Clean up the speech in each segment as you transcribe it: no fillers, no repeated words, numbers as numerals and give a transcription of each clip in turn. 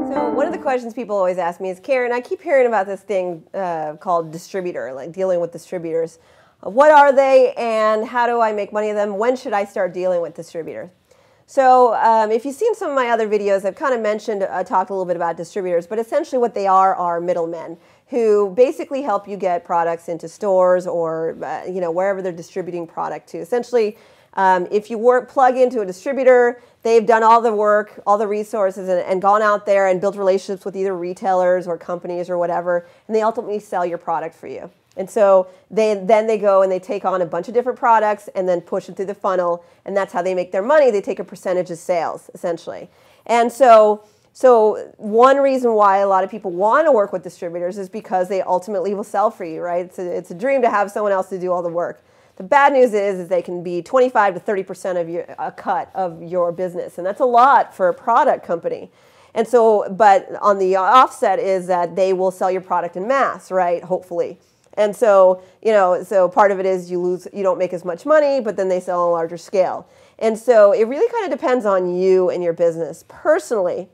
So one of the questions people always ask me is, Karen, I keep hearing about this thing called distributor, like dealing with distributors. What are they and how do I make money of them? When should I start dealing with distributors? So if you've seen some of my other videos, I've kind of mentioned, talked a little bit about distributors, but essentially what they are middlemen who basically help you get products into stores or wherever they're distributing product to. Essentially, if you plug into a distributor, they've done all the work, all the resources, and gone out there and built relationships with either retailers or companies or whatever, and they ultimately sell your product for you. And so then they go and they take on a bunch of different products and then push it through the funnel, and that's how they make their money. They take a percentage of sales, essentially. And so one reason why a lot of people want to work with distributors is because they ultimately will sell for you, right? It's a dream to have someone else to do all the work. The bad news is they can be 25 to 30% of a cut of your business, and that's a lot for a product company. And so, but on the offset is that they will sell your product in mass, right? Hopefully. And so, so part of it is you don't make as much money, but then they sell on a larger scale. And so it really kind of depends on you and your business. Personally,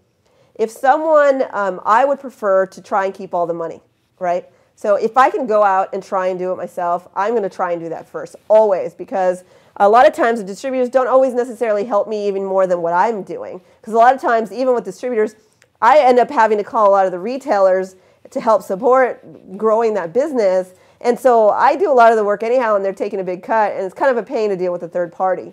if someone, I would prefer to try and keep all the money, right? So if I can go out and try and do it myself, I'm going to try and do that first, always, because a lot of times the distributors don't always necessarily help me even more than what I'm doing. Because a lot of times, even with distributors, I end up having to call a lot of the retailers to help support growing that business. And so I do a lot of the work anyhow, and they're taking a big cut, and it's kind of a pain to deal with a third party.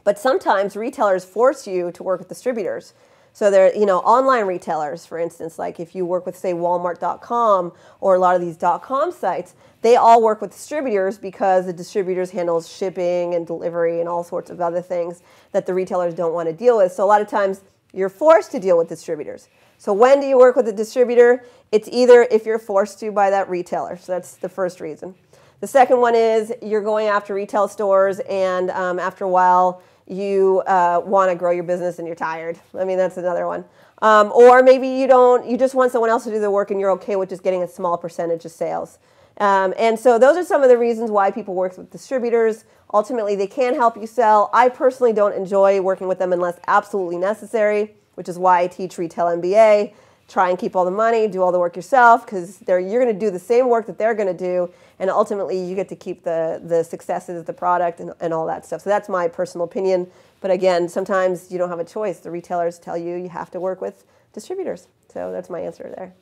But sometimes retailers force you to work with distributors. So they're, online retailers, for instance, like if you work with, say, Walmart.com or a lot of these .com sites, they all work with distributors because the distributors handle shipping and delivery and all sorts of other things that the retailers don't want to deal with. So a lot of times you're forced to deal with distributors. So when do you work with a distributor? It's either if you're forced to by that retailer. So that's the first reason. The second one is you're going after retail stores, and after a while, you want to grow your business and you're tired. I mean, that's another one. Or maybe you just want someone else to do the work and you're okay with just getting a small percentage of sales. And so those are some of the reasons why people work with distributors. Ultimately, they can help you sell. I personally don't enjoy working with them unless absolutely necessary, which is why I teach Retail MBA. Try and keep all the money, do all the work yourself, because you're going to do the same work that they're going to do, and ultimately you get to keep the successes of the product and all that stuff. So that's my personal opinion. But again, sometimes you don't have a choice. The retailers tell you you have to work with distributors. So that's my answer there.